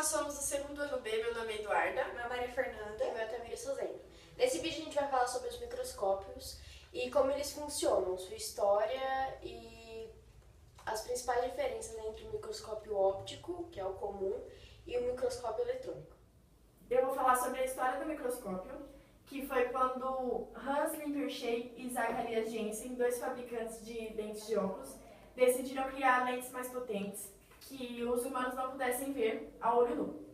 nós somos do segundo ano B, meu nome é Eduarda. Meu nome é Maria Fernanda. E meu Tamira Suzane. Nesse vídeo a gente vai falar sobre os microscópios e como eles funcionam, sua história e as principais diferenças entre o microscópio óptico, que é o comum, e o microscópio eletrônico. Eu vou falar sobre a história do microscópio, que foi quando Hans Lippershey e Zacharias Jensen, dois fabricantes de lentes de óculos, decidiram criar lentes mais potentes que os humanos não pudessem ver a olho nu.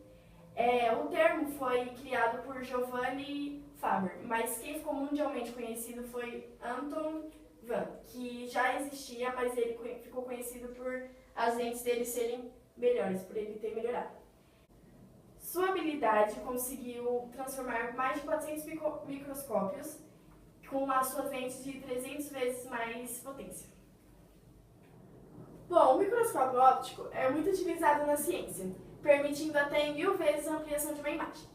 O termo foi criado por Giovanni Faber, mas quem ficou mundialmente conhecido foi Anton Van, que já existia, mas ele ficou conhecido por as lentes dele serem melhores, por ele ter melhorado. Sua habilidade conseguiu transformar mais de 400 microscópios com as suas lentes de 300 vezes mais potência. Bom, o microscópio óptico é muito utilizado na ciência, permitindo até 1000 vezes a ampliação de uma imagem.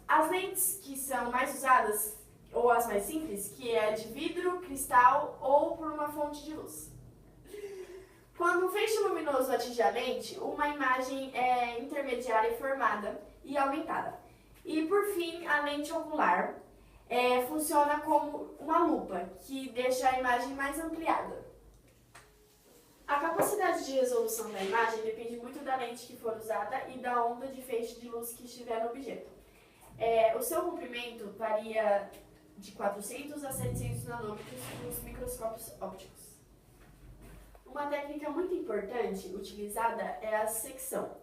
As lentes que são mais usadas, ou as mais simples, que é de vidro, cristal ou por uma fonte de luz. Quando um feixe luminoso atinge a lente, uma imagem é intermediária é formada e aumentada. E por fim, a lente ocular funciona como uma lupa, que deixa a imagem mais ampliada. A capacidade de resolução da imagem depende muito da lente que for usada e da onda de feixe de luz que estiver no objeto. O seu comprimento varia de 400 a 700 nanômetros nos microscópios ópticos. Uma técnica muito importante utilizada é a secção,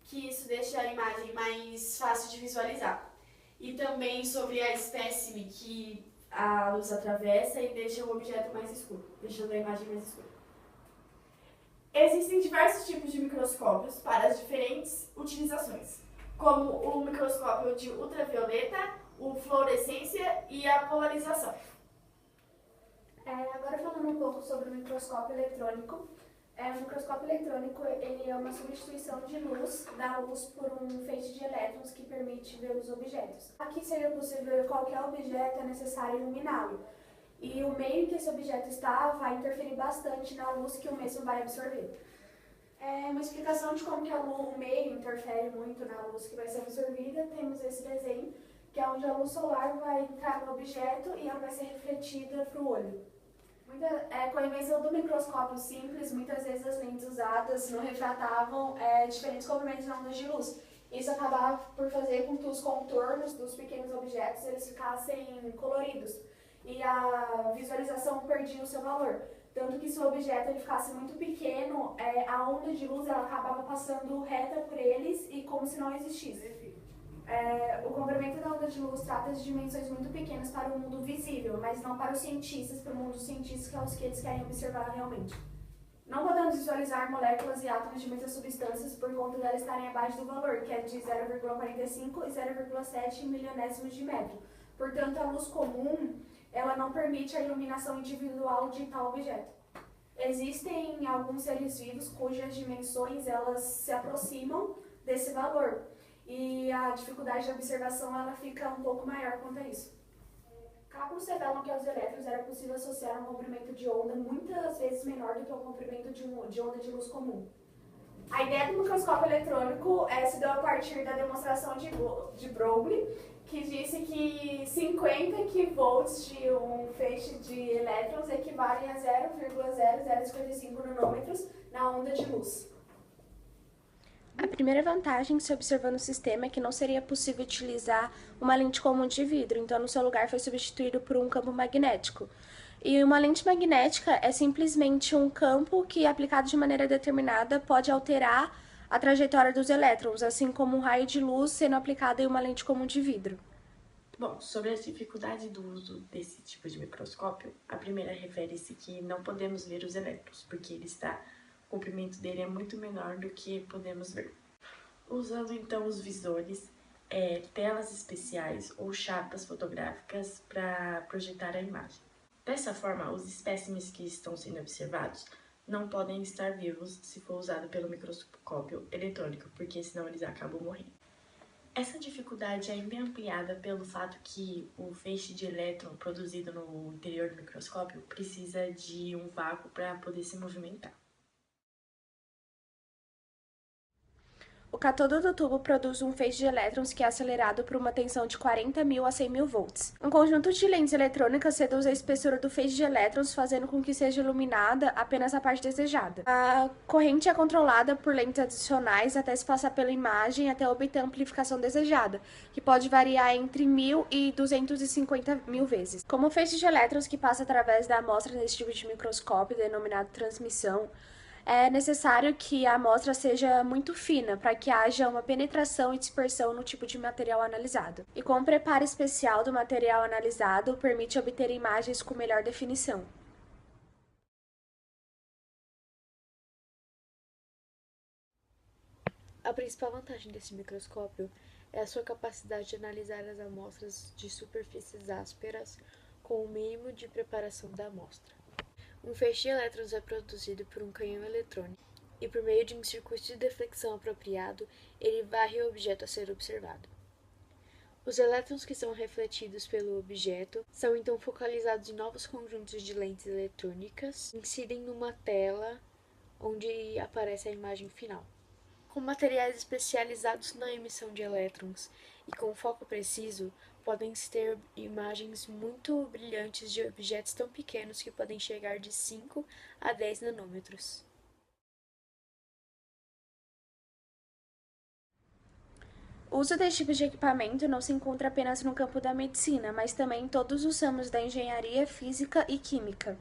que isso deixa a imagem mais fácil de visualizar. E também sobre a espécime que a luz atravessa e deixa o objeto mais escuro, deixando a imagem mais escura. Existem diversos tipos de microscópios para as diferentes utilizações, como o microscópio de ultravioleta, o fluorescência e a polarização. Agora falando um pouco sobre o microscópio eletrônico. O microscópio eletrônico ele é uma substituição de luz da luz por um feixe de elétrons que permite ver os objetos. Aqui seria possível ver qualquer objeto, é necessário iluminá-lo. E o meio em que esse objeto está vai interferir bastante na luz que o mesmo vai absorver. Uma explicação de como que o meio interfere muito na luz que vai ser absorvida, temos esse desenho, que é onde a luz solar vai entrar no objeto e ela vai ser refletida para o olho. Com a invenção do microscópio simples, muitas vezes as lentes usadas não retratavam diferentes comprimentos de ondas de luz. Isso acabava por fazer com que os contornos dos pequenos objetos eles ficassem coloridos e a visualização perdia o seu valor. Tanto que se o objeto ele ficasse muito pequeno, a onda de luz ela acabava passando reta por eles e como se não existisse. O comprimento da onda de luz trata de dimensões muito pequenas para o mundo visível, mas não para os cientistas, para o mundo dos cientistas, que é os que eles querem observar realmente. Não podemos visualizar moléculas e átomos de muitas substâncias por conta delas estarem abaixo do valor, que é de 0,45 e 0,7 milionésimos de metro. Portanto, a luz comum ela não permite a iluminação individual de tal objeto. Existem alguns seres vivos cujas dimensões elas se aproximam desse valor e a dificuldade de observação ela fica um pouco maior quanto a isso. Cálculos revelam que aos elétrons era possível associar um comprimento de onda muitas vezes menor do que o comprimento de onda de luz comum. A ideia do microscópio eletrônico se deu a partir da demonstração de Broglie, que disse que 50 kV de um feixe de elétrons equivalem a 0,0055 nanômetros na onda de luz. A primeira vantagem que se observou no sistema é que não seria possível utilizar uma lente comum de vidro, então no seu lugar foi substituído por um campo magnético. E uma lente magnética é simplesmente um campo que, aplicado de maneira determinada, pode alterar a trajetória dos elétrons, assim como um raio de luz sendo aplicado em uma lente comum de vidro. Bom, sobre a dificuldade do uso desse tipo de microscópio, a primeira refere-se que não podemos ver os elétrons, porque o comprimento dele é muito menor do que podemos ver. Usando então os visores, telas especiais ou chapas fotográficas para projetar a imagem. Dessa forma, os espécimes que estão sendo observados não podem estar vivos se for usado pelo microscópio eletrônico, porque senão eles acabam morrendo. Essa dificuldade ainda é ampliada pelo fato que o feixe de elétron produzido no interior do microscópio precisa de um vácuo para poder se movimentar. O cátodo do tubo produz um feixe de elétrons que é acelerado por uma tensão de 40.000 a 100.000 volts. Um conjunto de lentes eletrônicas reduz a espessura do feixe de elétrons, fazendo com que seja iluminada apenas a parte desejada. A corrente é controlada por lentes adicionais até se passar pela imagem até obter a amplificação desejada, que pode variar entre 1.000 e 250.000 vezes. Como o feixe de elétrons que passa através da amostra nesse tipo de microscópio, denominado transmissão, é necessário que a amostra seja muito fina para que haja uma penetração e dispersão no tipo de material analisado. E com o preparo especial do material analisado, permite obter imagens com melhor definição. A principal vantagem desse microscópio é a sua capacidade de analisar as amostras de superfícies ásperas com o mínimo de preparação da amostra. Um feixe de elétrons é produzido por um canhão eletrônico e, por meio de um circuito de deflexão apropriado, ele varre o objeto a ser observado. Os elétrons que são refletidos pelo objeto são então focalizados em novos conjuntos de lentes eletrônicas, incidem numa tela onde aparece a imagem final. Com materiais especializados na emissão de elétrons e com foco preciso, podem-se ter imagens muito brilhantes de objetos tão pequenos que podem chegar de 5 a 10 nanômetros. O uso desse tipo de equipamento não se encontra apenas no campo da medicina, mas também em todos os ramos da engenharia, física e química.